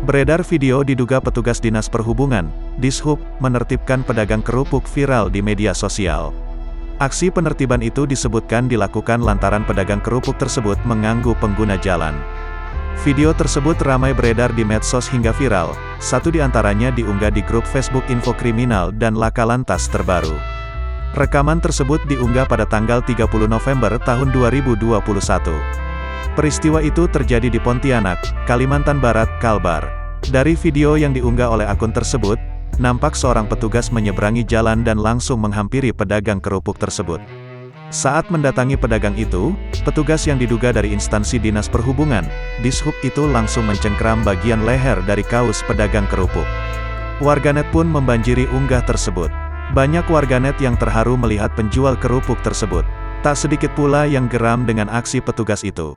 Beredar video diduga petugas Dinas Perhubungan, Dishub, menertibkan pedagang kerupuk viral di media sosial. Aksi penertiban itu disebutkan dilakukan lantaran pedagang kerupuk tersebut mengganggu pengguna jalan. Video tersebut ramai beredar di medsos hingga viral, satu di antaranya diunggah di grup Facebook Info Kriminal dan Laka Lantas terbaru. Rekaman tersebut diunggah pada tanggal 30 November tahun 2021. Peristiwa itu terjadi di Pontianak, Kalimantan Barat, Kalbar. Dari video yang diunggah oleh akun tersebut, nampak seorang petugas menyeberangi jalan dan langsung menghampiri pedagang kerupuk tersebut. Saat mendatangi pedagang itu, petugas yang diduga dari instansi Dinas Perhubungan, Dishub itu langsung mencengkram bagian leher dari kaos pedagang kerupuk. Warganet pun membanjiri unggah tersebut. Banyak warganet yang terharu melihat penjual kerupuk tersebut. Tak sedikit pula yang geram dengan aksi petugas itu.